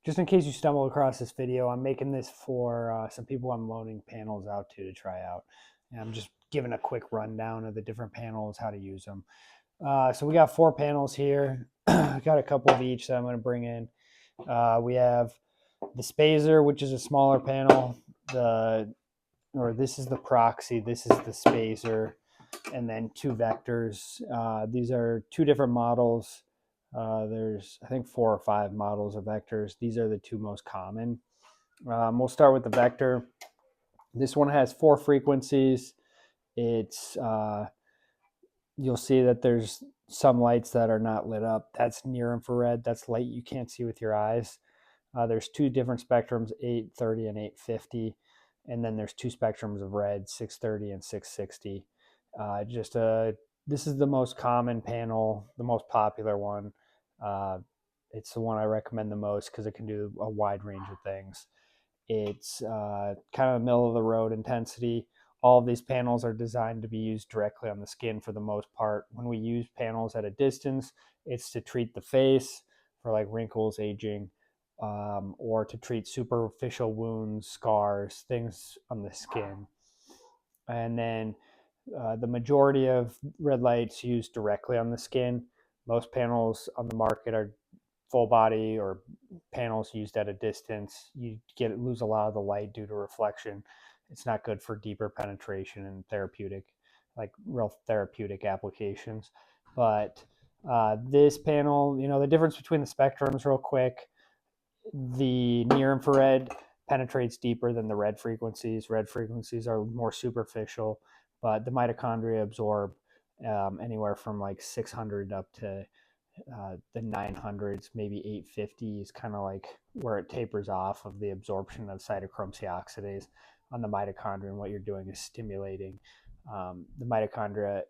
Just in case you stumble across this video, I'm making this for some people I'm loaning panels out to try out. And I'm just giving a quick rundown of the different panels, how to use them. So we got 4 panels here. Got a couple of each that I'm going to bring in. We have the Spazer, which is a smaller panel. This is the Proxy. This is the Spazer, and then 2 vectors. These are 2 different models. There's, I think, 4 or 5 models of vectors. These are the 2 most common. We'll start with the vector. This one has 4 frequencies. It's you'll see that there's some lights that are not lit up. That's near infrared. That's light you can't see with your eyes. There's 2 different spectrums, 830 and 850. And then there's 2 spectrums of red, 630 and 660. This is the most common panel, the most popular one. It's the one I recommend the most because it can do a wide range of things. It's kind of middle of the road intensity. All of these panels are designed to be used directly on the skin for the most part. When we use panels at a distance, it's to treat the face for like wrinkles, aging, or to treat superficial wounds, scars, things on the skin. And then the majority of red lights used directly on the skin. Most panels on the market are full body or panels used at a distance. You lose a lot of the light due to reflection. It's not good for deeper penetration and real therapeutic applications. But this panel, the difference between the spectrums real quick. The near infrared penetrates deeper than the red frequencies. Red frequencies are more superficial, but the mitochondria absorb anywhere from like 600 up to the 900s, maybe 850 is kind of like where it tapers off of the absorption of cytochrome C oxidase on the mitochondria. And what you're doing is stimulating the mitochondria,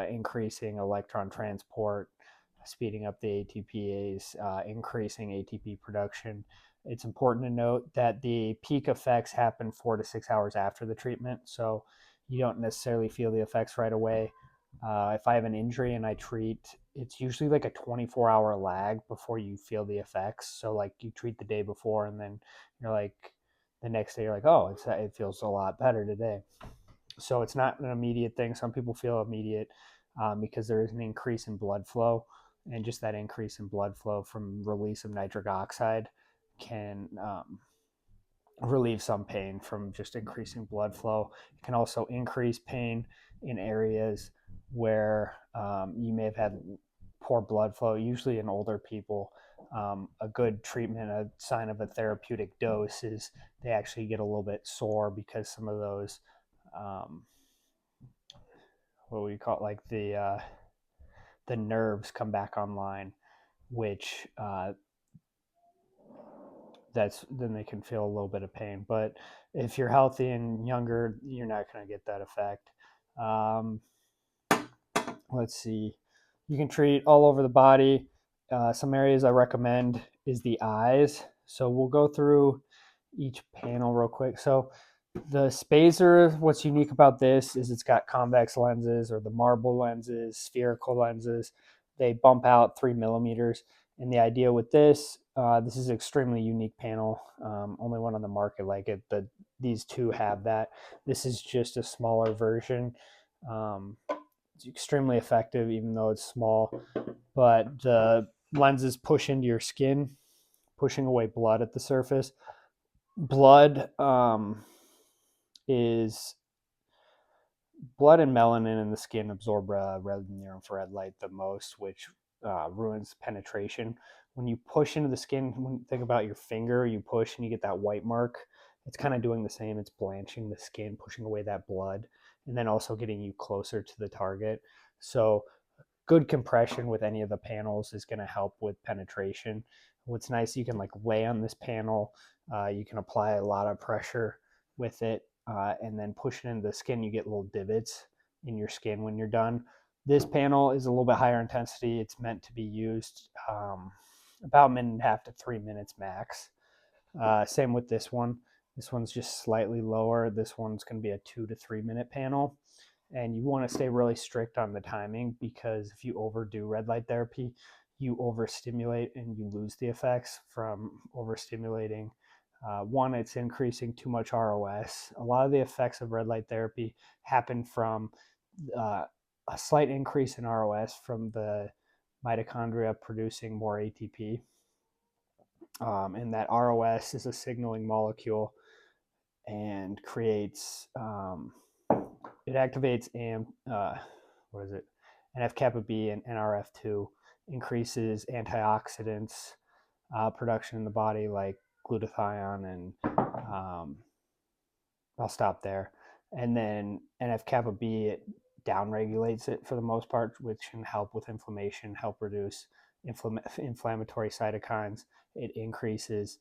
increasing electron transport, speeding up the ATPase, increasing ATP production. It's important to note that the peak effects happen 4 to 6 hours after the treatment, so you don't necessarily feel the effects right away. If I have an injury and I treat, it's usually like a 24-hour lag before you feel the effects. So like you treat the day before and then you're like, the next day you're like, oh, it feels a lot better today. So it's not an immediate thing. Some people feel immediate because there is an increase in blood flow, and just that increase in blood flow from release of nitric oxide can relieve some pain from just increasing blood flow. It can also increase pain in areas where you may have had poor blood flow, usually in older people. A good treatment, a sign of a therapeutic dose, is they actually get a little bit sore because some of those, what we call it, like the nerves come back online, which then they can feel a little bit of pain. But if you're healthy and younger, you're not going to get that effect. Let's see. You can treat all over the body. Some areas I recommend is the eyes. So we'll go through each panel real quick. So the Spazer, what's unique about this is it's got convex lenses, or the marble lenses, spherical lenses. They bump out 3 millimeters. And the idea with this is an extremely unique panel. Only one on the market like it. These 2 have that. This is just a smaller version. It's extremely effective, even though it's small. But the lenses push into your skin, pushing away blood at the surface. Blood blood and melanin in the skin absorb red near infrared light the most, which ruins penetration. When you push into the skin, when you think about your finger, you push and you get that white mark. It's kind of doing the same. It's blanching the skin, pushing away that blood, and then also getting you closer to the target. So good compression with any of the panels is going to help with penetration. What's nice, you can like lay on this panel. You can apply a lot of pressure with it, and then push it into the skin. You get little divots in your skin when you're done. This panel is a little bit higher intensity. It's meant to be used about 1.5 to 3 minutes max. Same with this one. This one's just slightly lower. This one's going to be a 2 to 3 minute panel. And you want to stay really strict on the timing, because if you overdo red light therapy, you overstimulate and you lose the effects from overstimulating. One, it's increasing too much ROS. A lot of the effects of red light therapy happen from uh, a slight increase in ROS from the mitochondria producing more ATP. And that ROS is a signaling molecule and creates, it activates what is it? NF kappa B and NRF2, increases antioxidants production in the body like glutathione and I'll stop there. And then NF kappa B, it downregulates it for the most part, which can help with inflammation, help reduce inflammatory cytokines. It increases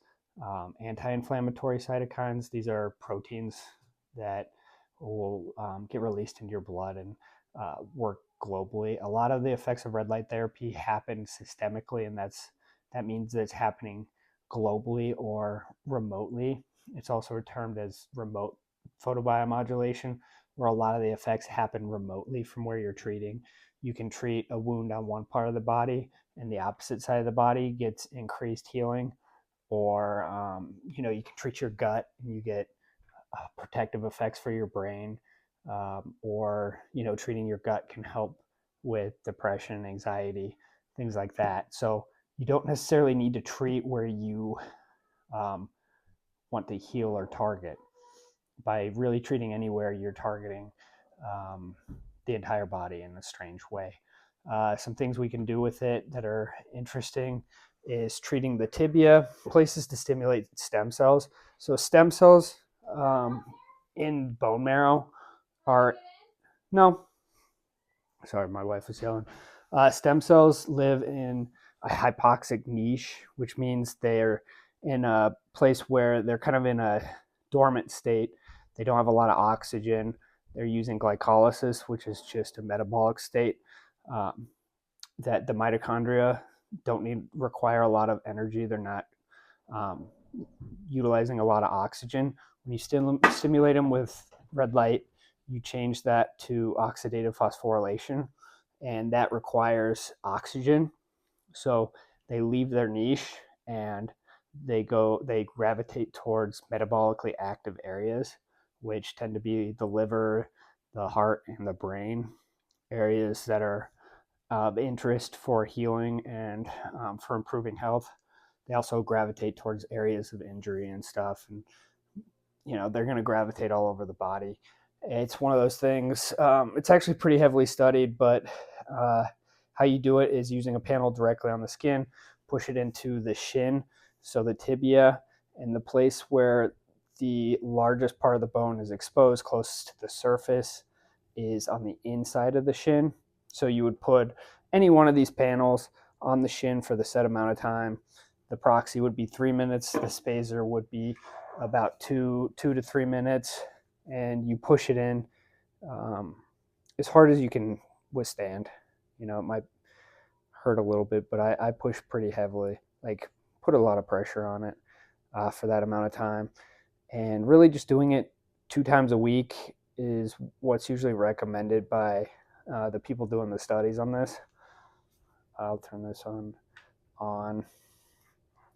anti-inflammatory cytokines. These are proteins that will get released into your blood and work globally. A lot of the effects of red light therapy happen systemically, and that means that it's happening globally or remotely. It's also termed as remote photobiomodulation, where a lot of the effects happen remotely from where you're treating. You can treat a wound on one part of the body and the opposite side of the body gets increased healing, or you can treat your gut and you get protective effects for your brain, or treating your gut can help with depression, anxiety, things like that. So you don't necessarily need to treat where you want to heal or target. By really treating anywhere, you're targeting the entire body in a strange way. Some things we can do with it that are interesting is treating the tibia, places to stimulate stem cells. So stem cells in bone marrow are, no, sorry, my wife was yelling. Stem cells live in a hypoxic niche, which means they're in a place where they're kind of in a dormant state. They don't have a lot of oxygen. They're using glycolysis, which is just a metabolic state that the mitochondria don't require a lot of energy. They're not um, utilizing a lot of oxygen. When you stimulate them with red light, you change that to oxidative phosphorylation, and that requires oxygen. So they leave their niche and they gravitate towards metabolically active areas, which tend to be the liver, the heart, and the brain, areas that are of interest for healing and for improving health. They also gravitate towards areas of injury and stuff, and they're going to gravitate all over the body. It's one of those things. It's actually pretty heavily studied, but how you do it is using a panel directly on the skin, push it into the shin, so the tibia, and the place where the largest part of the bone is exposed closest to the surface is on the inside of the shin. So you would put any one of these panels on the shin for the set amount of time. The Proxy would be 3 minutes. The Spazer would be about 2 to 3 minutes, and you push it in as hard as you can withstand. It might hurt a little bit, but I push pretty heavily, like put a lot of pressure on it for that amount of time. And really just doing it 2 times a week is what's usually recommended by the people doing the studies on this. I'll turn this on.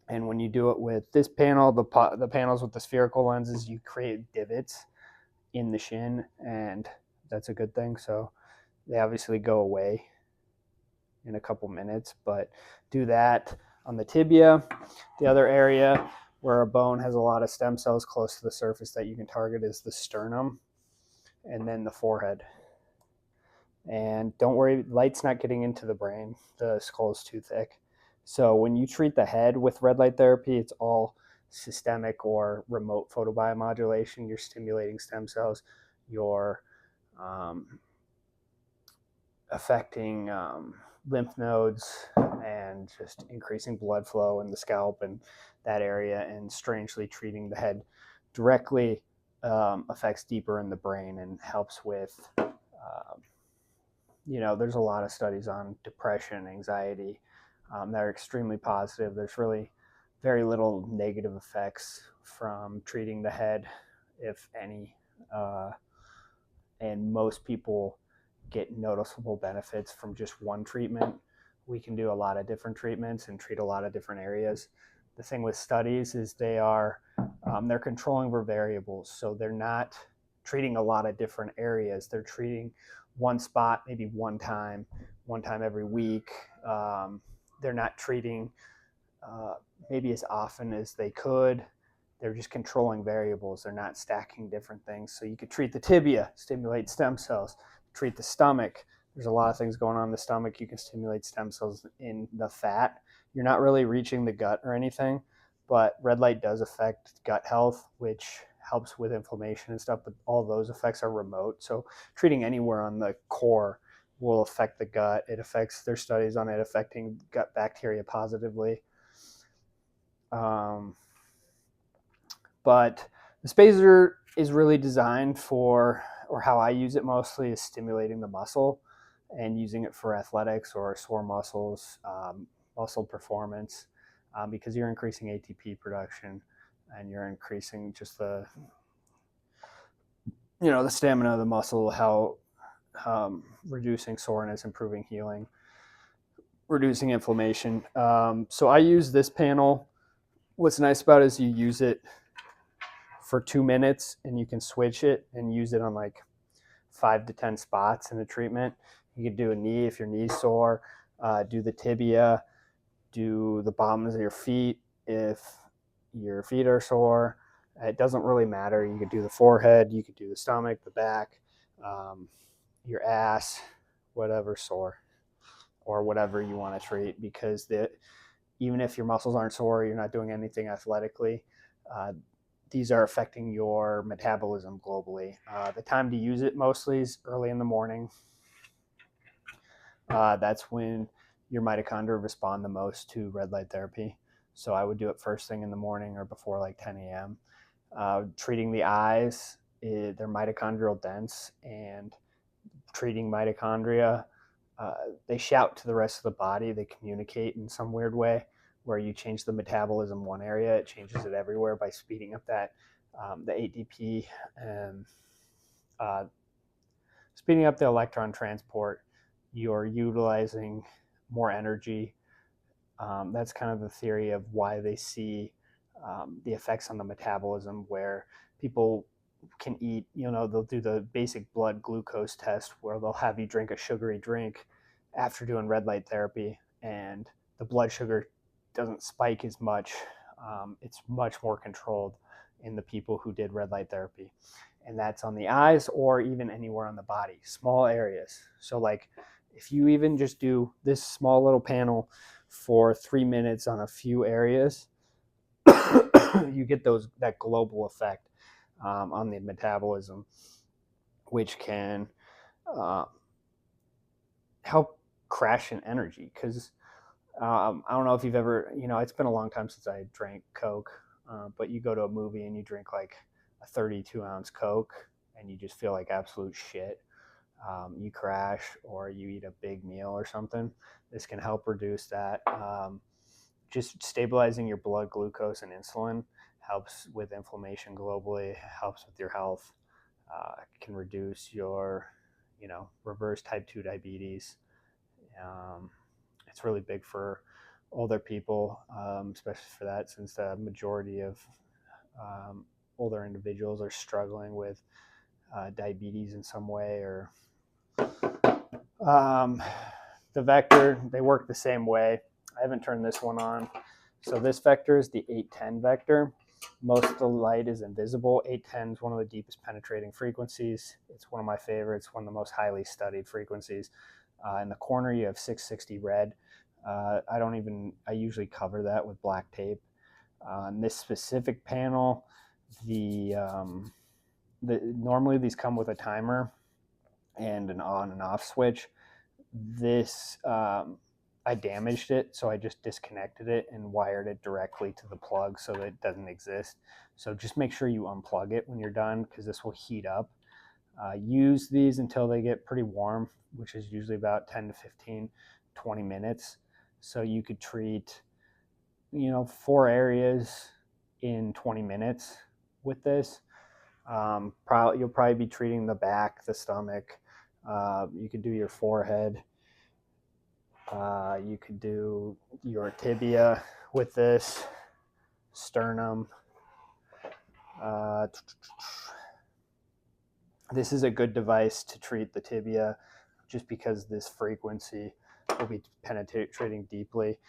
And when you do it with this panel, the panels with the spherical lenses, you create divots in the shin, and that's a good thing. So they obviously go away in a couple minutes, but do that on the tibia. The other area where a bone has a lot of stem cells close to the surface that you can target is the sternum and then the forehead. And don't worry, light's not getting into the brain. The skull is too thick. So when you treat the head with red light therapy, it's all systemic or remote photobiomodulation. You're stimulating stem cells. You're affecting lymph nodes and just increasing blood flow in the scalp and that area, and strangely treating the head directly affects deeper in the brain and helps with there's a lot of studies on depression, anxiety that are extremely positive. There's really very little negative effects from treating the head, if any, and most people get noticeable benefits from just one treatment, we can do a lot of different treatments and treat a lot of different areas. The thing with studies is they're controlling for variables, so they're not treating a lot of different areas. They're treating one spot maybe one time every week. They're not treating maybe as often as they could. They're just controlling variables. They're not stacking different things. So you could treat the tibia, stimulate stem cells. Treat the stomach. There's a lot of things going on in the stomach. You can stimulate stem cells in the fat. You're not really reaching the gut or anything, but red light does affect gut health, which helps with inflammation and stuff, but all those effects are remote. So treating anywhere on the core will affect the gut. There's studies on it affecting gut bacteria positively. But the Spazer is really designed for, or how I use it mostly, is stimulating the muscle and using it for athletics or sore muscles, muscle performance, because you're increasing ATP production and you're increasing just the stamina of the muscle, how reducing soreness, improving healing, reducing inflammation. So I use this panel. What's nice about it is you use it for 2 minutes and you can switch it and use it on like 5 to 10 spots in a treatment. You could do a knee if your knee's sore, do the tibia, do the bottoms of your feet if your feet are sore. It doesn't really matter. You could do the forehead, you could do the stomach, the back, your ass, whatever sore, or whatever you want to treat, because even if your muscles aren't sore, you're not doing anything athletically, these are affecting your metabolism globally. The time to use it mostly is early in the morning. That's when your mitochondria respond the most to red light therapy. So I would do it first thing in the morning or before like 10 a.m. Treating the eyes, they're mitochondrial dense, and treating mitochondria, they shout to the rest of the body. They communicate in some weird way where you change the metabolism one area, it changes it everywhere by speeding up that the ATP and speeding up the electron transport. You're utilizing more energy. That's kind of the theory of why they see the effects on the metabolism, where people can eat, they'll do the basic blood glucose test where they'll have you drink a sugary drink after doing red light therapy, and the blood sugar doesn't spike as much. It's much more controlled in the people who did red light therapy. And that's on the eyes or even anywhere on the body, small areas. So like if you even just do this small little panel for 3 minutes on a few areas, you get that global effect on the metabolism, which can help crash in energy. Because I don't know if you've ever, it's been a long time since I drank Coke, but you go to a movie and you drink like a 32-ounce Coke and you just feel like absolute shit. You crash or you eat a big meal or something. This can help reduce that. Just stabilizing your blood glucose and insulin helps with inflammation globally, helps with your health, can reduce your, reverse type 2 diabetes. It's really big for older people, especially for that, since the majority of older individuals are struggling with diabetes in some way, or the vector, they work the same way. I haven't turned this one on. So this vector is the 810 vector. Most of the light is invisible. 810 is one of the deepest penetrating frequencies. It's one of my favorites, one of the most highly studied frequencies. In the corner, you have 660 red. I usually cover that with black tape. On this specific panel, normally these come with a timer and an on and off switch. This, I damaged it, so I just disconnected it and wired it directly to the plug so that it doesn't exist. So just make sure you unplug it when you're done, because this will heat up. Use these until they get pretty warm, which is usually about 10 to 15, 20 minutes. So you could treat, 4 areas in 20 minutes with this. You'll probably be treating the back, the stomach. You could do your forehead. You could do your tibia with this, sternum. This is a good device to treat the tibia just because this frequency will be penetrating deeply.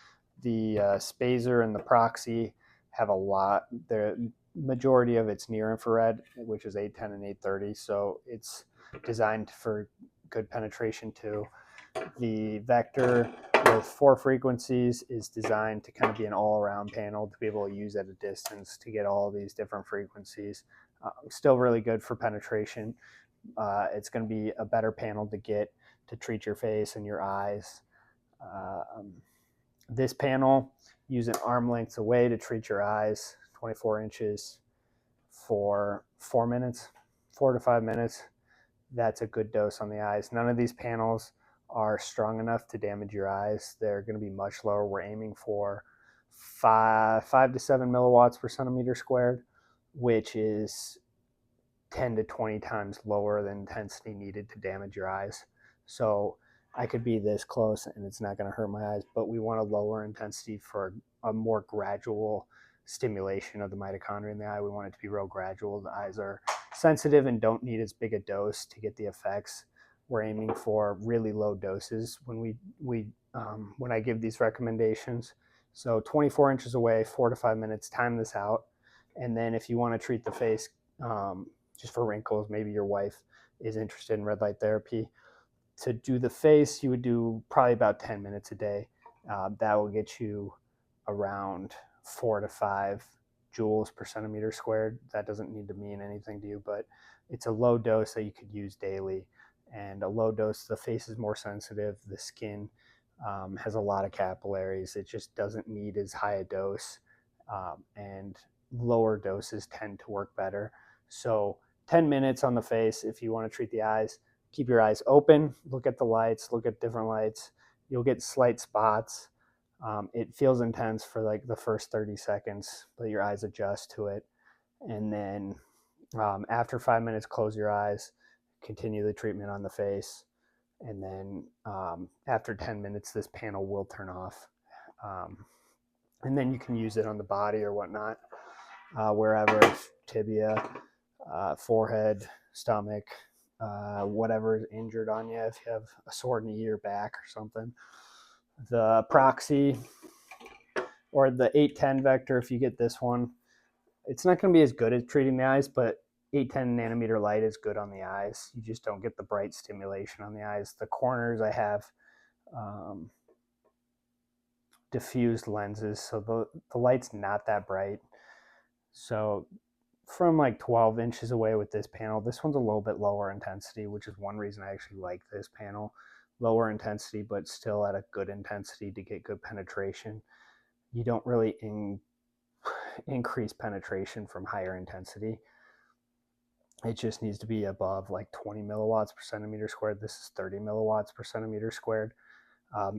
The Spazer and the Proxy have a lot. The majority of it's near infrared, which is 810 and 830, so it's designed for good penetration too. The Vector with 4 frequencies is designed to kind of be an all-around panel to be able to use at a distance to get all these different frequencies. Still really good for penetration. It's going to be a better panel to get to treat your face and your eyes. This panel, use an arm length away to treat your eyes, 24 inches for 4 minutes, 4 to 5 minutes. That's a good dose on the eyes. None of these panels are strong enough to damage your eyes. They're going to be much lower. We're aiming for 5 to 7 milliwatts per centimeter squared, which is 10 to 20 times lower than intensity needed to damage your eyes. So I could be this close and it's not going to hurt my eyes, but we want a lower intensity for a more gradual stimulation of the mitochondria in the eye. We want it to be real gradual. The eyes are sensitive and don't need as big a dose to get the effects. We're aiming for really low doses when when I give these recommendations. So 24 inches away, 4 to 5 minutes, time this out. And then if you want to treat the face just for wrinkles, maybe your wife is interested in red light therapy. To do the face, you would do probably about 10 minutes a day. That will get you around 4 to 5 joules per centimeter squared. That doesn't need to mean anything to you, but it's a low dose that you could use daily. And a low dose, the face is more sensitive. The skin has a lot of capillaries. It just doesn't need as high a dose. And lower doses tend to work better. So 10 minutes on the face if you want to treat the eyes. Keep your eyes open, look at the lights, look at different lights. You'll get slight spots. It feels intense for like the first 30 seconds, but your eyes adjust to it. And then after 5 minutes, close your eyes, continue the treatment on the face. And then after 10 minutes, this panel will turn off. And then you can use it on the body or whatnot, wherever, tibia, forehead, stomach, whatever is injured on you, if you have a sore knee or back or something. The Proxy or the 810 Vector, if you get this one, it's not going to be as good at treating the eyes, but 810 nanometer light is good on the eyes. You just don't get the bright stimulation on the eyes. The corners I have diffused lenses, so the light's not that bright. So from like 12 inches away with this panel, this one's a little bit lower intensity, which is one reason I actually like this panel. Lower intensity, but still at a good intensity to get good penetration. You don't really increase penetration from higher intensity. It just needs to be above like 20 milliwatts per centimeter squared. This is 30 milliwatts per centimeter squared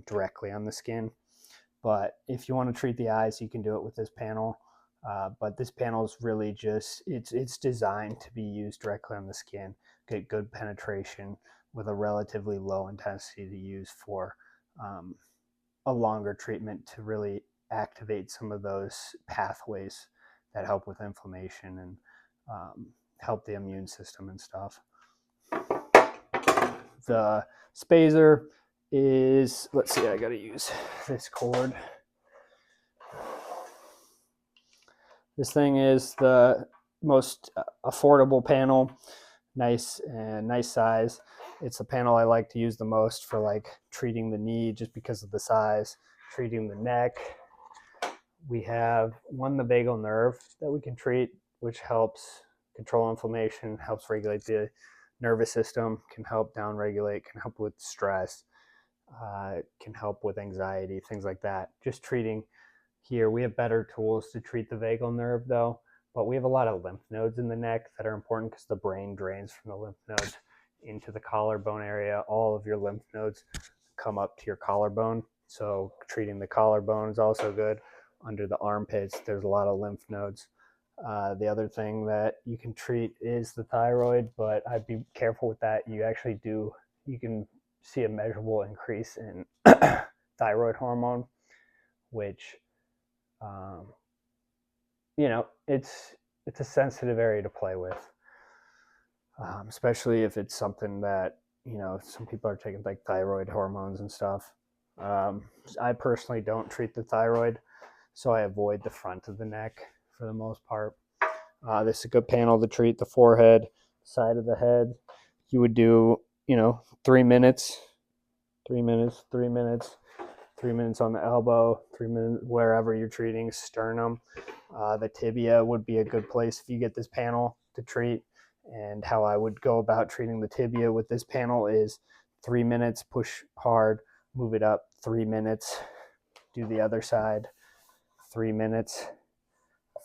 directly on the skin. But if you want to treat the eyes, you can do it with this panel. But this panel is really just, it's designed to be used directly on the skin, get good penetration with a relatively low intensity to use for a longer treatment to really activate some of those pathways that help with inflammation and help the immune system and stuff. The Spazer is, let's see, I got to use this cord. This thing is the most affordable panel, nice size. It's the panel I like to use the most for like treating the knee just because of the size, treating the neck. We have the vagal nerve that we can treat, which helps control inflammation, helps regulate the nervous system, can help downregulate, can help with stress, can help with anxiety, things like that. Just treating here, we have better tools to treat the vagal nerve though, but we have a lot of lymph nodes in the neck that are important because the brain drains from the lymph nodes into the collarbone area. All of your lymph nodes come up to your collarbone, so treating the collarbone is also good. Under the armpits, there's a lot of lymph nodes. The other thing that you can treat is the thyroid, but I'd be careful with that. You can see a measurable increase in thyroid hormone, which, you know, it's a sensitive area to play with, especially if it's something that, you know, some people are taking like thyroid hormones and stuff. I personally don't treat the thyroid, so I avoid the front of the neck for the most part. This is a good panel to treat the forehead, side of the head. You would do, you know, 3 minutes, 3 minutes, 3 minutes, 3 minutes on the elbow, 3 minutes wherever you're treating, sternum. The tibia would be a good place if you get this panel to treat. And how I would go about treating the tibia with this panel is 3 minutes, push hard, move it up, 3 minutes, do the other side, 3 minutes,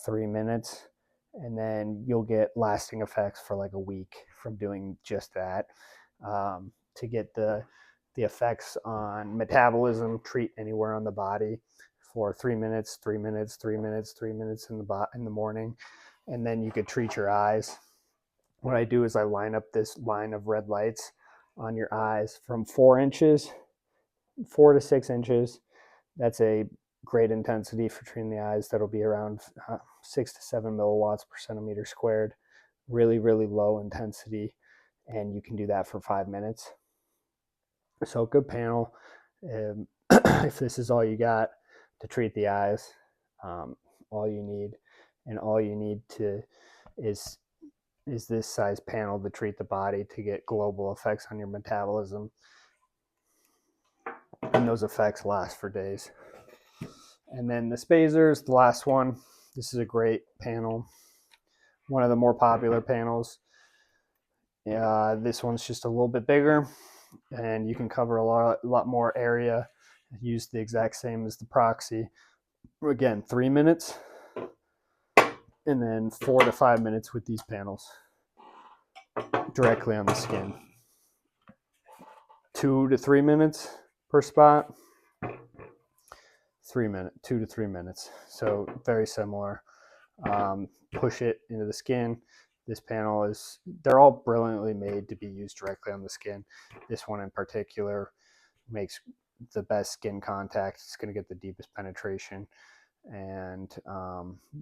3 minutes, and then you'll get lasting effects for like a week from doing just that. To get the effects on metabolism, treat anywhere on the body for 3 minutes, 3 minutes, 3 minutes, 3 minutes in the morning, and then you could treat your eyes. What I do is I line up this line of red lights on your eyes from 4 inches, 4 to 6 inches. That's a great intensity for treating the eyes. That'll be around 6 to 7 milliwatts per centimeter squared. Really, really low intensity, and you can do that for 5 minutes. So good panel. If this is all you got to treat the eyes, all you need to is this size panel to treat the body to get global effects on your metabolism, and those effects last for days. And then the Spazer is the last one. This is a great panel, one of the more popular panels. This one's just a little bit bigger, and you can cover a lot more area. Use the exact same as the Proxy. Again, 3 minutes, and then 4 to 5 minutes with these panels directly on the skin. 2 to 3 minutes per spot. 2 to 3 minutes. So very similar. Push it into the skin. This panel they're all brilliantly made to be used directly on the skin. This one in particular makes the best skin contact. It's going to get the deepest penetration, and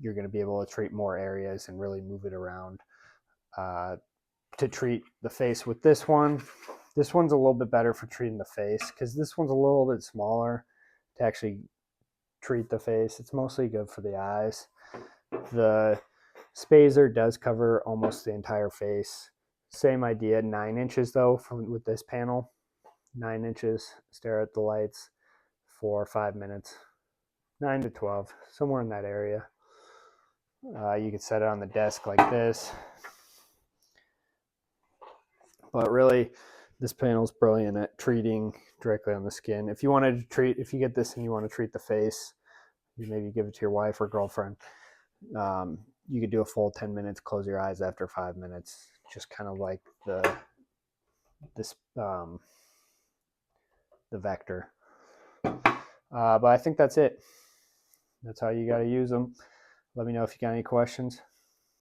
you're going to be able to treat more areas and really move it around. To treat the face with this one's a little bit better for treating the face because this one's a little bit smaller to actually treat the face. It's mostly good for the eyes. The Spazer does cover almost the entire face. Same idea, 9 inches though with this panel. 9 inches, stare at the lights for 5 minutes. 9 to 12, somewhere in that area. You could set it on the desk like this. But really, this panel is brilliant at treating directly on the skin. If you get this and you want to treat the face, you maybe give it to your wife or girlfriend. You could do a full 10 minutes, close your eyes after 5 minutes, just kind of like the vector. But I think that's it. That's how you got to use them. Let me know if you got any questions.